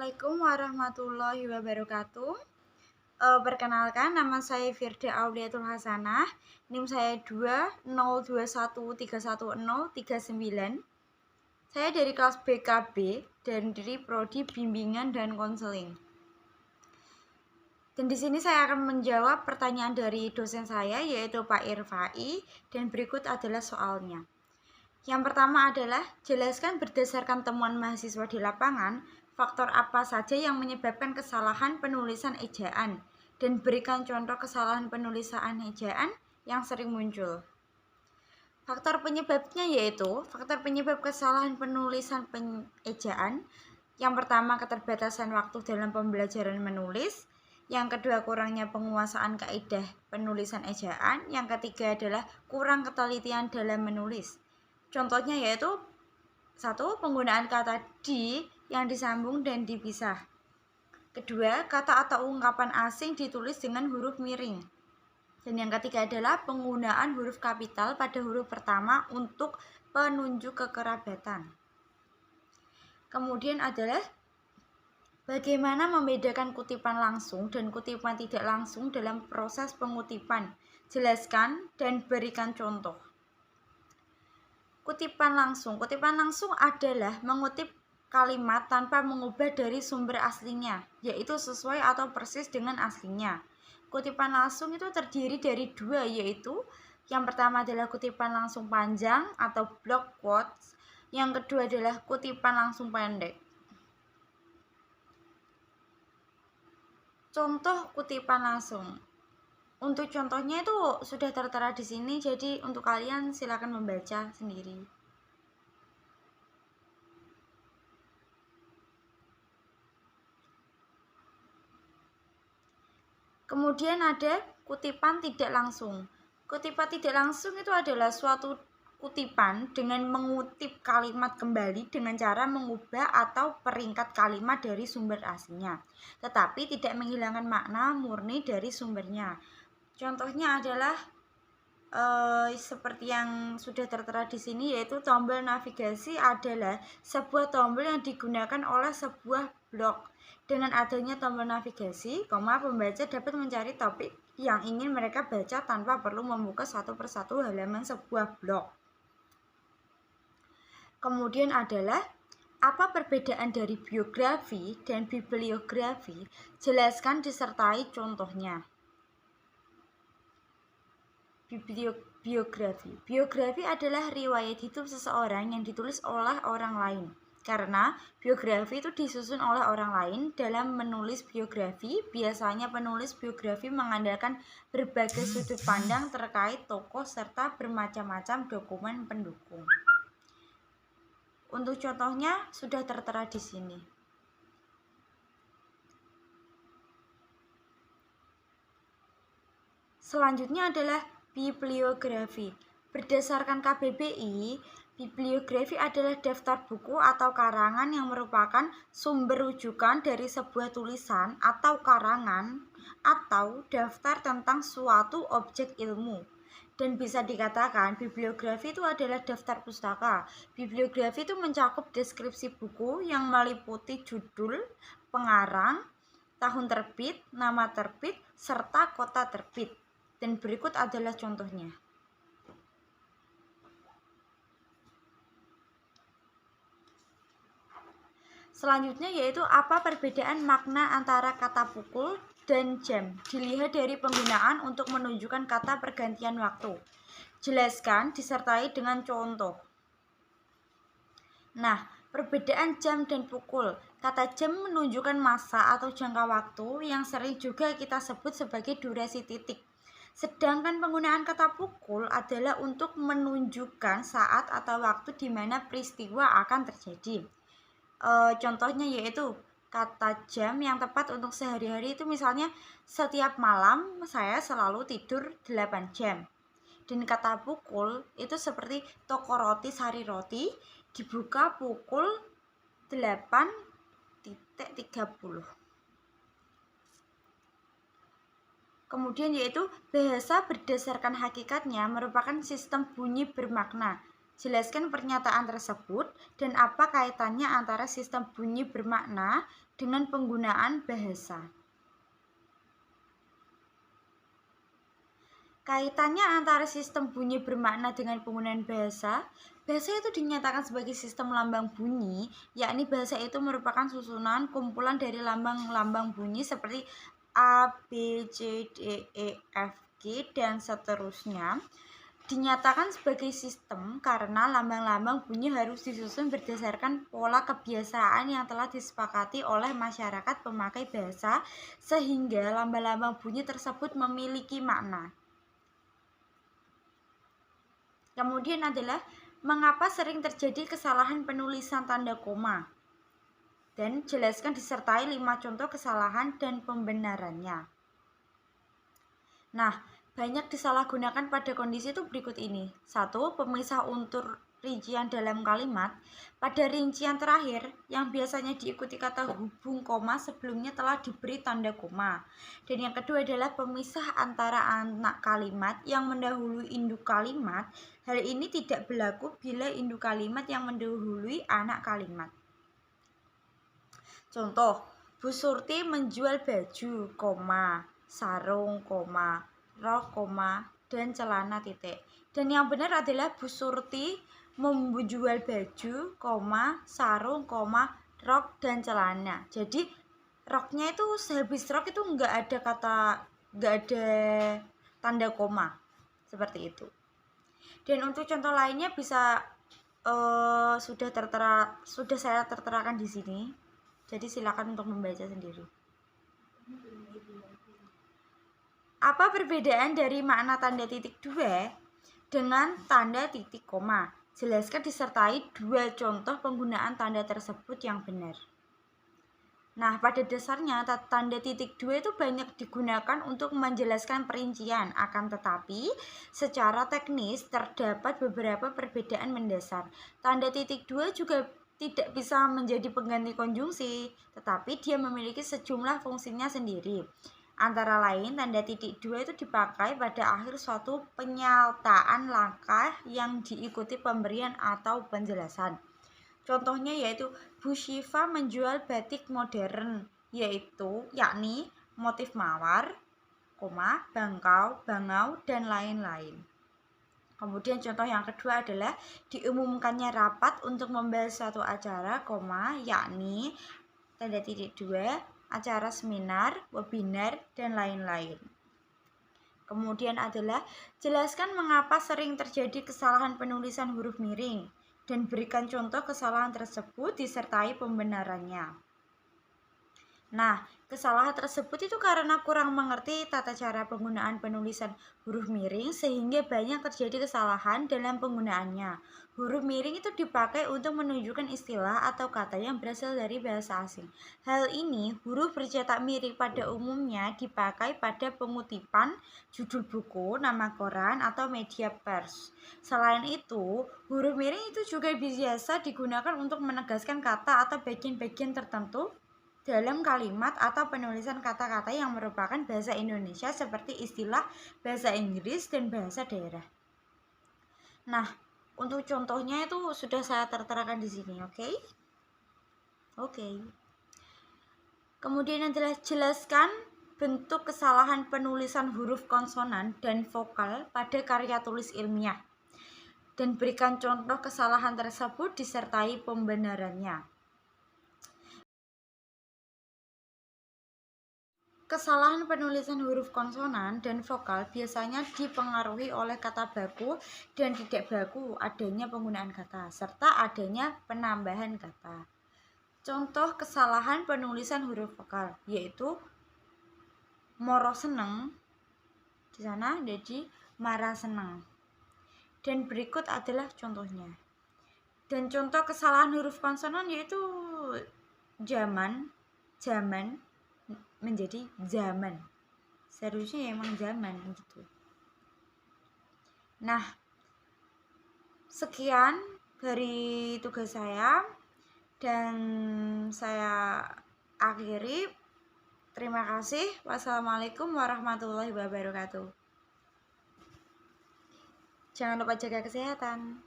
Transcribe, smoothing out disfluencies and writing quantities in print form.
Assalamualaikum warahmatullahi wabarakatuh. Perkenalkan, nama saya Firda Auliatul Hasanah. NIM saya 202131039. Saya dari kelas BKB dan dari Prodi Bimbingan dan Konseling. Dan di sini saya akan menjawab pertanyaan dari dosen saya, yaitu Pak Irfai, dan berikut adalah soalnya. Yang pertama adalah, jelaskan berdasarkan temuan mahasiswa di lapangan, faktor apa saja yang menyebabkan kesalahan penulisan ejaan, dan berikan contoh kesalahan penulisan ejaan yang sering muncul. Faktor penyebabnya yaitu, faktor penyebab kesalahan penulisan ejaan, yang pertama keterbatasan waktu dalam pembelajaran menulis, yang kedua kurangnya penguasaan kaidah penulisan ejaan, yang ketiga adalah kurang ketelitian dalam menulis. Contohnya yaitu 1. Penggunaan kata di yang disambung dan dipisah. Kedua, kata atau ungkapan asing ditulis dengan huruf miring. Dan yang ketiga adalah penggunaan huruf kapital pada huruf pertama untuk penunjuk kekerabatan. Kemudian adalah bagaimana membedakan kutipan langsung dan kutipan tidak langsung dalam proses pengutipan. Jelaskan dan berikan contoh. Kutipan langsung adalah mengutip kalimat tanpa mengubah dari sumber aslinya, yaitu sesuai atau persis dengan aslinya. Kutipan langsung itu terdiri dari dua, yaitu yang pertama adalah kutipan langsung panjang atau block quotes, yang kedua adalah kutipan langsung pendek. Contoh kutipan langsung. Untuk contohnya itu sudah tertera di sini, jadi untuk kalian silakan membaca sendiri. Kemudian ada kutipan tidak langsung. Kutipan tidak langsung itu adalah suatu kutipan dengan mengutip kalimat kembali dengan cara mengubah atau peringkat kalimat dari sumber aslinya, tetapi tidak menghilangkan makna murni dari sumbernya. Contohnya adalah seperti yang sudah tertera di sini, yaitu tombol navigasi adalah sebuah tombol yang digunakan oleh sebuah blog. Dengan adanya tombol navigasi, pembaca dapat mencari topik yang ingin mereka baca tanpa perlu membuka satu persatu halaman sebuah blog. Kemudian adalah apa perbedaan dari biografi dan bibliografi? Jelaskan disertai contohnya. Biografi adalah riwayat hidup seseorang yang ditulis oleh orang lain. Karena biografi itu disusun oleh orang lain, dalam menulis biografi, biasanya penulis biografi mengandalkan berbagai sudut pandang terkait tokoh serta bermacam-macam dokumen pendukung. Untuk contohnya sudah tertera di sini. Selanjutnya adalah bibliografi. Berdasarkan KBBI, bibliografi adalah daftar buku atau karangan yang merupakan sumber rujukan dari sebuah tulisan atau karangan atau daftar tentang suatu objek ilmu. Dan bisa dikatakan bibliografi itu adalah daftar pustaka. Bibliografi itu mencakup deskripsi buku yang meliputi judul, pengarang, tahun terbit, nama terbit, serta kota terbit. Dan berikut adalah contohnya. Selanjutnya yaitu apa perbedaan makna antara kata pukul dan jam. Dilihat dari penggunaan untuk menunjukkan kata pergantian waktu. Jelaskan disertai dengan contoh. Nah, perbedaan jam dan pukul. Kata jam menunjukkan masa atau jangka waktu yang sering juga kita sebut sebagai durasi titik. Sedangkan penggunaan kata pukul adalah untuk menunjukkan saat atau waktu di mana peristiwa akan terjadi. Contohnya yaitu kata jam yang tepat untuk sehari-hari itu misalnya setiap malam saya selalu tidur 8 jam. Dan kata pukul itu seperti toko roti Sari Roti dibuka pukul 8.30. Kemudian yaitu bahasa berdasarkan hakikatnya merupakan sistem bunyi bermakna. Jelaskan pernyataan tersebut dan apa kaitannya antara sistem bunyi bermakna dengan penggunaan bahasa. Kaitannya antara sistem bunyi bermakna dengan penggunaan bahasa. Bahasa itu dinyatakan sebagai sistem lambang bunyi, yakni bahasa itu merupakan susunan kumpulan dari lambang-lambang bunyi seperti A, B, C, D, E, F, G, dan seterusnya. Dinyatakan sebagai sistem karena lambang-lambang bunyi harus disusun berdasarkan pola kebiasaan yang telah disepakati oleh masyarakat pemakai bahasa, sehingga lambang-lambang bunyi tersebut memiliki makna. Kemudian adalah mengapa sering terjadi kesalahan penulisan tanda koma. Dan jelaskan disertai 5 contoh kesalahan dan pembenarannya. Nah, banyak disalahgunakan pada kondisi itu berikut ini. 1. Pemisah unsur rincian dalam kalimat. Pada rincian terakhir, yang biasanya diikuti kata hubung koma sebelumnya telah diberi tanda koma. Dan yang kedua adalah pemisah antara anak kalimat yang mendahului induk kalimat. Hal ini tidak berlaku bila induk kalimat yang mendahului anak kalimat. Contoh, Bu Surti menjual baju, koma, sarung, koma, rok, koma, dan celana titik. Dan yang benar adalah Bu Surti menjual baju, koma, sarung, koma, rok, dan celana. Jadi roknya itu sehabis rok itu nggak ada tanda koma seperti itu. Dan untuk contoh lainnya bisa sudah saya terterakan di sini. Jadi silakan untuk membaca sendiri. Apa perbedaan dari makna tanda titik 2 dengan tanda titik koma? Jelaskan disertai 2 contoh penggunaan tanda tersebut yang benar. Nah, pada dasarnya tanda titik 2 itu banyak digunakan untuk menjelaskan perincian, akan tetapi secara teknis terdapat beberapa perbedaan mendasar. Tanda titik 2 juga tidak bisa menjadi pengganti konjungsi, tetapi dia memiliki sejumlah fungsinya sendiri. Antara lain, tanda titik 2 itu dipakai pada akhir suatu penyataan langkah yang diikuti pemberian atau penjelasan. Contohnya yaitu Bu Syifa menjual batik modern, yakni motif mawar, bangkau, bangau, dan lain-lain. Kemudian contoh yang kedua adalah diumumkannya rapat untuk membahas suatu acara, yakni tanda titik 2, acara seminar, webinar, dan lain-lain. Kemudian adalah jelaskan mengapa sering terjadi kesalahan penulisan huruf miring dan berikan contoh kesalahan tersebut disertai pembenarannya. Nah, kesalahan tersebut itu karena kurang mengerti tata cara penggunaan penulisan huruf miring sehingga banyak terjadi kesalahan dalam penggunaannya. Huruf miring itu dipakai untuk menunjukkan istilah atau kata yang berasal dari bahasa asing. Hal ini, huruf bercetak miring pada umumnya dipakai pada pengutipan judul buku, nama koran, atau media pers. Selain itu, huruf miring itu juga biasa digunakan untuk menegaskan kata atau bagian-bagian tertentu dalam kalimat atau penulisan kata-kata yang merupakan bahasa Indonesia seperti istilah bahasa Inggris dan bahasa daerah. Nah, untuk contohnya itu sudah saya terterakan di sini, oke? Kemudian adalah jelaskan bentuk kesalahan penulisan huruf konsonan dan vokal pada karya tulis ilmiah dan berikan contoh kesalahan tersebut disertai pembenarannya. Kesalahan penulisan huruf konsonan dan vokal biasanya dipengaruhi oleh kata baku dan tidak baku, adanya penggunaan kata, serta adanya penambahan kata. Contoh kesalahan penulisan huruf vokal yaitu moro seneng, di sana jadi marah seneng. Dan berikut adalah contohnya. Dan contoh kesalahan huruf konsonan yaitu zaman menjadi zaman. Seharusnya ya emang zaman gitu. Nah, sekian dari tugas saya dan saya akhiri. Terima kasih. Wassalamualaikum warahmatullahi wabarakatuh. Jangan lupa jaga kesehatan.